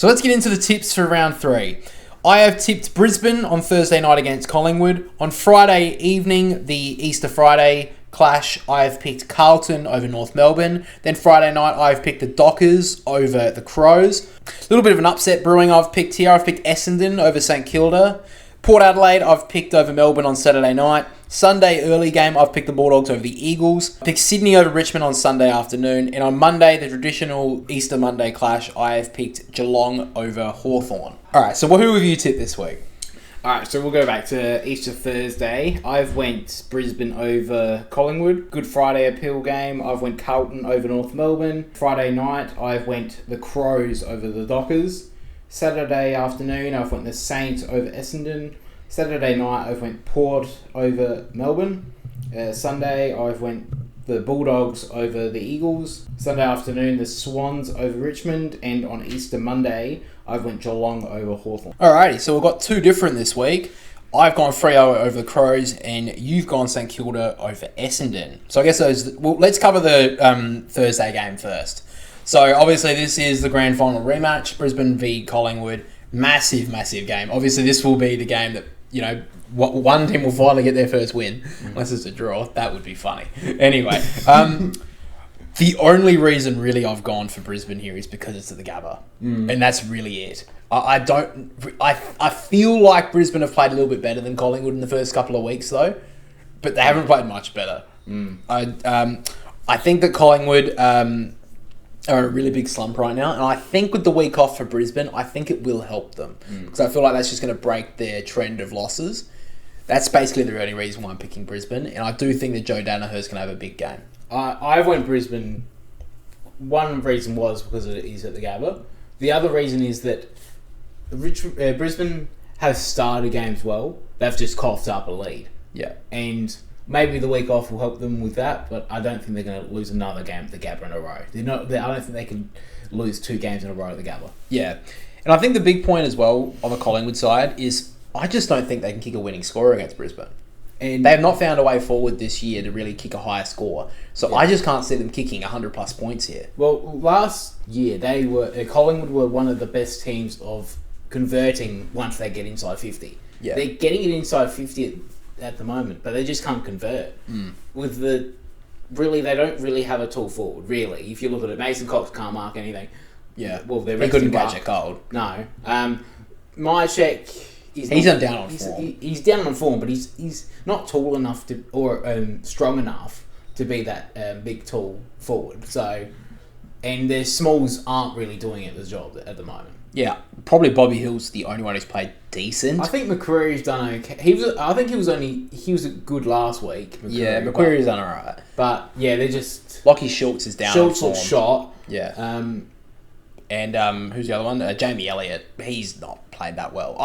So let's get into the tips for round 3. I have tipped Brisbane on Thursday night against Collingwood. On Friday evening, the Easter Friday clash, I have picked Carlton over North Melbourne. Then Friday night, I've picked the Dockers over the Crows. A little bit of an upset brewing I've picked here. I've picked Essendon over St Kilda. Port Adelaide, I've picked over Melbourne on Saturday night. Sunday early game, I've picked the Bulldogs over the Eagles. I picked Sydney over Richmond on Sunday afternoon. And on Monday, the traditional Easter Monday clash, I have picked Geelong over Hawthorn. All right, so who have you tipped this week? All right, so we'll go back to Easter Thursday. I've went Brisbane over Collingwood. Good Friday appeal game. I've went Carlton over North Melbourne. Friday night, I've went the Crows over the Dockers. Saturday afternoon, I've went the Saints over Essendon. Saturday night, I've went Port over Melbourne. Sunday, I've went the Bulldogs over the Eagles. Sunday afternoon, the Swans over Richmond. And on Easter Monday, I've went Geelong over Hawthorn. Alrighty, so we've got 2 different this week. I've gone Freo over the Crows, and you've gone St Kilda over Essendon. So I guess let's cover the Thursday game first. So obviously this is the grand final rematch, Brisbane v Collingwood. Massive, massive game. Obviously this will be the game that, one team will finally get their first win. Unless it's a draw. That would be funny. Anyway, the only reason really I've gone for Brisbane here is because it's at the Gabba. And that's really it. I feel like Brisbane have played a little bit better than Collingwood in the first couple of weeks though. But they haven't played much better. I think that Collingwood are a really big slump right now, and I think with the week off for Brisbane, I think it will help them because I feel like that's just going to break their trend of losses. That's basically the only reason why I'm picking Brisbane, and I do think that Joe Danaher's going to have a big game. I went Brisbane. One reason was because it is at the Gabba. The other reason is that Brisbane have started games well. They've just coughed up a lead. Yeah, and maybe the week off will help them with that, but I don't think they're going to lose another game at the Gabba in a row. I don't think they can lose 2 games in a row at the Gabba. Yeah. And I think the big point as well on the Collingwood side is I just don't think they can kick a winning score against Brisbane. And they have not found a way forward this year to really kick a higher score. So yeah. I just can't see them kicking 100 plus points here. Well, last year Collingwood were one of the best teams of converting once they get inside 50. Yeah. They're getting it inside 50 at the moment, but they just can't convert. They don't really have a tall forward, really. If you look at it, Mason Cox can't mark anything. Yeah. Well, they couldn't catch a cold. No. Mycheck is he's down on form. He's down on form, but he's not tall enough to or strong enough to be that big tall forward. So, and their smalls aren't really doing it the job at the moment. Yeah, probably Bobby Hill's the only one who's played decent. I think McCreary's done okay. He was good last week. McCreary's done alright. But yeah, they're just Lockie Schultz is down. Schultz looks shot. Yeah. And who's the other one? Jamie Elliott. He's not played that well.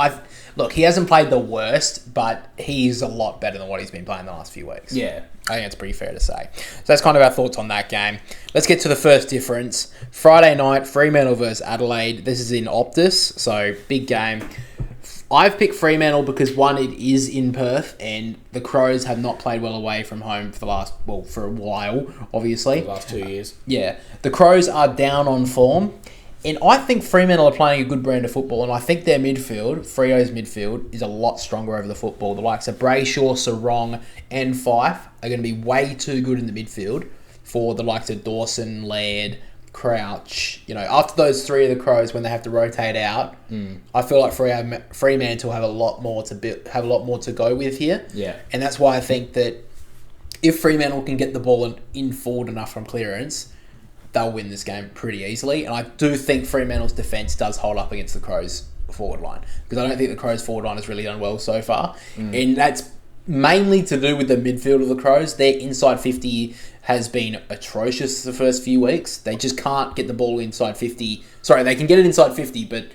He hasn't played the worst, but he's a lot better than what he's been playing the last few weeks. Yeah. I think it's pretty fair to say. So that's kind of our thoughts on that game. Let's get to the first difference. Friday night, Fremantle versus Adelaide. This is in Optus, so big game. I've picked Fremantle because, one, it is in Perth, and the Crows have not played well away from home for a while, obviously. The last 2 years. Yeah. The Crows are down on form, and I think Fremantle are playing a good brand of football, and I think their midfield, Freo's midfield, is a lot stronger over the football. The likes of Brayshaw, Sarong, and Fyfe are going to be way too good in the midfield for the likes of Dawson, Laird, Crouch. After those 3 of the Crows, when they have to rotate out, I feel like Fremantle have a lot more to go with here. Yeah, and that's why I think that if Fremantle can get the ball in forward enough from clearance, they'll win this game pretty easily. And I do think Fremantle's defence does hold up against the Crows' forward line, because I don't think the Crows' forward line has really done well so far, and that's mainly to do with the midfield of the Crows. Their inside 50 has been atrocious the first few weeks. They just can't get the ball inside 50. Sorry, they can get it inside 50, but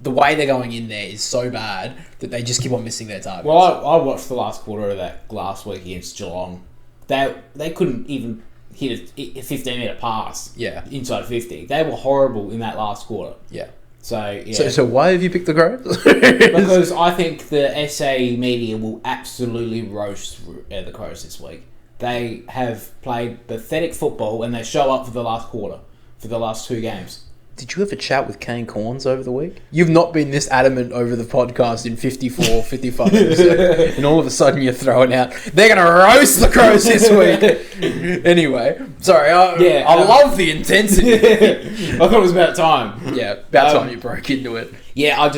the way they're going in there is so bad that they just keep on missing their targets. Well, I watched the last quarter of that last week against Geelong. They couldn't even hit a 15-metre pass inside 50. They were horrible in that last quarter. Yeah. So, yeah. So why have you picked the Crows? Because I think the SA media will absolutely roast the Crows this week. They have played pathetic football, and they show up for the last quarter, for the last 2 games. Did you have a chat with Kane Corns over the week? You've not been this adamant over the podcast in 54, 55 episodes. And all of a sudden you're throwing out, they're going to roast the Crows this week. Anyway, sorry. I love the intensity. I thought it was about time. Yeah, about time you broke into it. Yeah,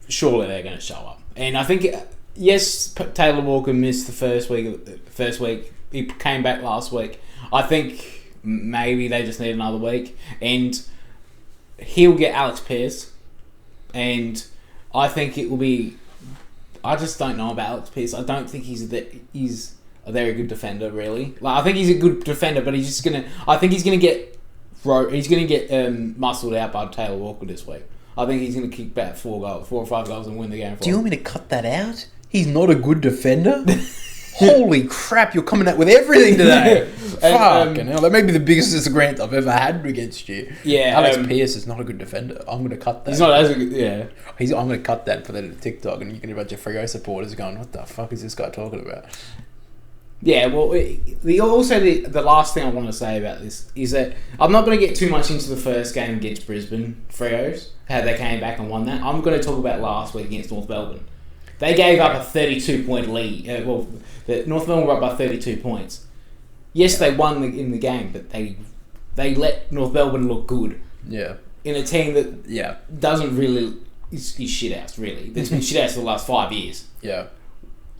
surely they're going to show up. And I think, yes, Taylor Walker missed the first week. He came back last week. I think maybe they just need another week, and he'll get Alex Pearce, and I think it will be. I just don't know about Alex Pearce. I don't think he's a very good defender, really. Like, I think he's a good defender, but he's just gonna. I think he's gonna get muscled out by Taylor Walker this week. I think he's gonna kick back 4 or 5 goals and win the game. Do you want me to cut that out? He's not a good defender. Holy crap, you're coming out with everything today. Fucking hell, that may be the biggest disagreement I've ever had against you. Yeah, Alex Pearce is not a good defender. I'm going to cut that. He's not as good, yeah. I'm going to cut that and put that into TikTok, and you can get a bunch of Freo supporters going, what the fuck is this guy talking about? Yeah, well, the last thing I want to say about this is that I'm not going to get too much into the first game against Brisbane Freos, how they came back and won that. I'm going to talk about last week against North Melbourne. They gave up a 32-point lead. North Melbourne were up by 32 points. Yes, they won in the game, but they let North Melbourne look good. Yeah. In a team that doesn't really is shithouse, really. It's been shithouse for the last 5 years. Yeah.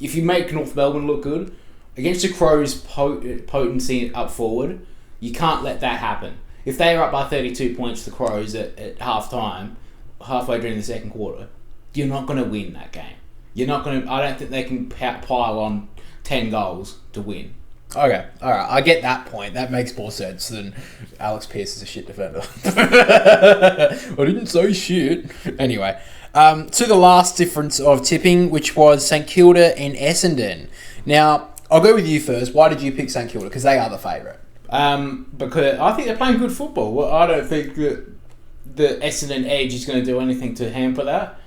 If you make North Melbourne look good, against the Crows' potency up forward, you can't let that happen. If they are up by 32 points to the Crows at half-time, halfway during the second quarter, you're not going to win that game. You're not going to... I don't think they can pile on 10 goals to win. Okay, alright, I get that point. That makes more sense than Alex Pearce is a shit defender. I didn't say shit. Anyway, to the last difference of tipping, which was St Kilda and Essendon. Now, I'll go with you first. Why did you pick St Kilda? Because they are the favourite. Because I think they're playing good football. Well, I don't think that the Essendon edge is going to do anything to hamper that.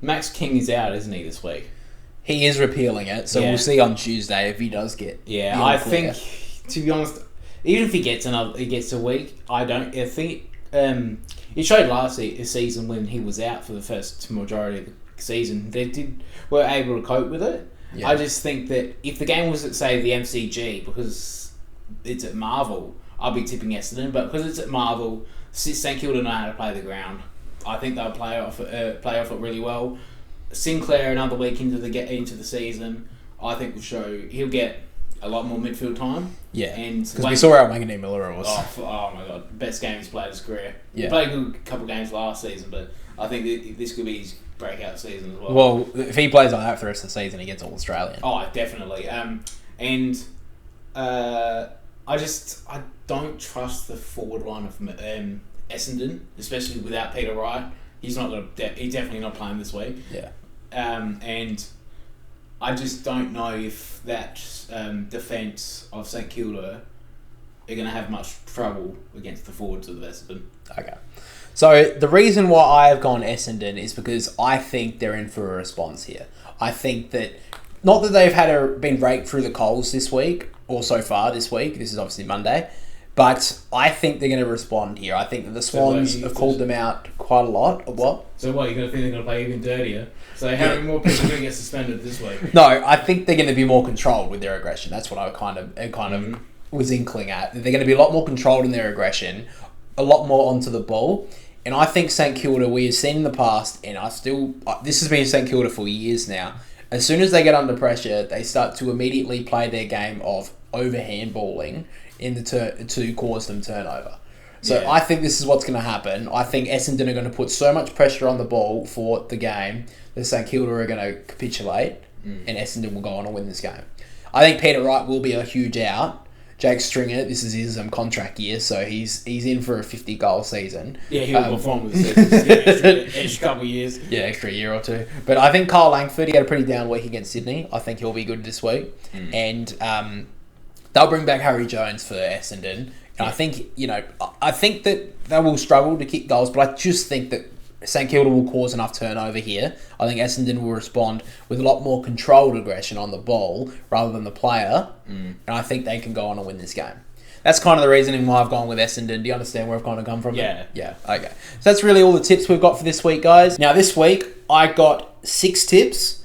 Max King is out, isn't he, this week? He is repealing it, so we'll see on Tuesday if he does get. Yeah, I think, to be honest, even if he gets a week, I think it showed last season when he was out for the first majority of the season. They were able to cope with it. Yeah. I just think that if the game was at, say, the MCG, because it's at Marvel, I'll be tipping Essendon, but because it's at Marvel, St Kilda know how to play the ground. I think they'll play off it really well. Sinclair another week into the season, I think will show he'll get a lot more midfield time. Yeah, because we saw how Manganese Miller was. Oh my god, best game he's played his career. Yeah. He played a good couple of games last season, but I think this could be his breakout season as well. Well, if he plays like that for the rest of the season, he gets all Australian. Oh, definitely. I don't trust the forward line of Essendon, especially without Peter Wright. He's definitely not playing this week. Yeah. And I just don't know if that defence of St Kilda are going to have much trouble against the forwards of Essendon. Okay. So the reason why I have gone Essendon is because I think they're in for a response here. I think that, not that they've been raked through the coals this week, or so far this week, this is obviously Monday, but I think they're going to respond here. I think that the Swans have called them out quite a lot. What? So what, you're going to think they're going to play even dirtier? So how many more people are going to get suspended this week? No, I think they're going to be more controlled with their aggression. That's what I kind of was inkling at. They're going to be a lot more controlled in their aggression, a lot more onto the ball. And I think St Kilda, we have seen in the past, and this has been St Kilda for years now, as soon as they get under pressure, they start to immediately play their game of overhand balling to cause them turnover. So yeah. I think this is what's going to happen. I think Essendon are going to put so much pressure on the ball for the game that St Kilda are going to capitulate and Essendon will go on and win this game. I think Peter Wright will be a huge out. Jake Stringer, this is his contract year, so he's in for a 50-goal season. Yeah, he'll perform with the extra couple of years. Yeah, extra year or two. But I think Kyle Langford, he had a pretty down week against Sydney. I think he'll be good this week. And they'll bring back Harry Jones for Essendon. And I think that they will struggle to kick goals, but I just think that St Kilda will cause enough turnover here. I think Essendon will respond with a lot more controlled aggression on the ball rather than the player, and I think they can go on and win this game. That's kind of the reasoning why I've gone with Essendon. Do you understand where I've kind of come from? Yeah. Yeah, okay. So that's really all the tips we've got for this week, guys. Now, this week, I got 6 tips,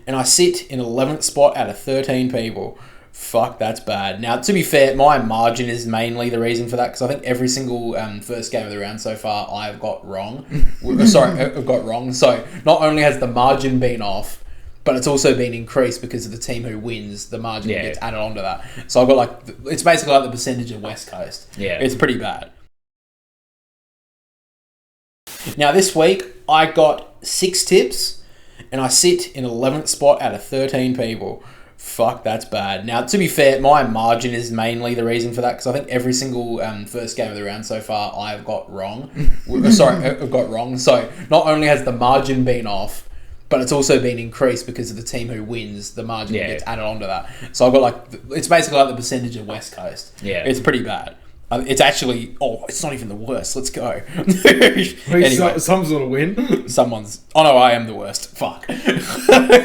and I sit in 11th spot out of 13 people. Fuck, that's bad. Now, to be fair, my margin is mainly the reason for that, because I think every single first game of the round so far, I've got wrong. I've got wrong. So, not only has the margin been off, but it's also been increased because of the team who wins, the margin gets added onto that. So I've got it's basically like the percentage of West Coast. Yeah. It's pretty bad. Now this week, I got 6 tips, and I sit in 11th spot out of 13 people. Fuck, that's bad. Now, to be fair, my margin is mainly the reason for that, because I think every single first game of the round so far, I've got wrong. I've got wrong. So not only has the margin been off, but it's also been increased because of the team who wins, the margin gets added onto that. So I've got it's basically like the percentage of West Coast. Yeah. It's pretty bad. It's actually, it's not even the worst. Let's go. Anyway, some sort of win. I am the worst. Fuck.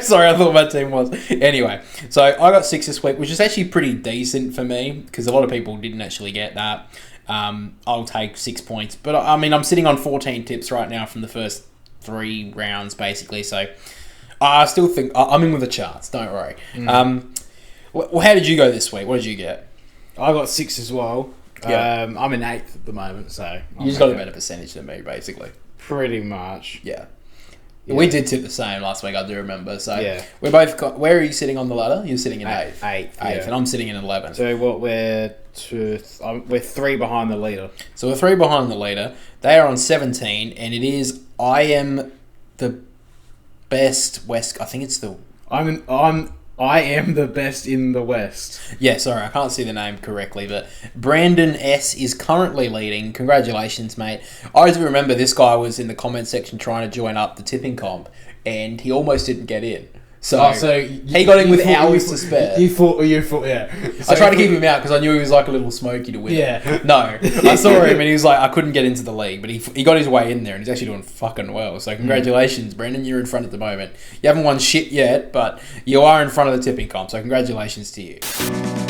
Sorry, I thought my team was. Anyway, so I got 6 this week, which is actually pretty decent for me, because a lot of people didn't actually get that. I'll take 6 points. But I mean, I'm sitting on 14 tips right now from the first 3 rounds, basically. So I still think I'm in with the charts. Don't worry. Well, how did you go this week? What did you get? I got 6 as well. Yeah. I'm in 8th at the moment, so You just got a better percentage than me, basically. pretty much. Yeah. We did tip the same last week, I do remember. So Yeah. we're both. Where are you sitting on the ladder? You're sitting in 8th. 8th, and I'm sitting in 11th. So what we're 3 behind the leader. So we're 3 behind the leader. They are on 17, and it is I am the best West. I think it's the. I am the best in the West. Yeah, sorry, I can't see the name correctly, but Brandon S is currently leading. Congratulations, mate. I do remember this guy was in the comment section trying to join up the tipping comp, and he almost didn't get in. So he got in with hours to spare. You thought, yeah. I tried to keep him out because I knew he was like a little smoky to win. Yeah. No, I saw him and he was like, I couldn't get into the league, but he got his way in there and he's actually doing fucking well. So congratulations, Brendan. You're in front at the moment. You haven't won shit yet, but you are in front of the tipping comp. So congratulations to you.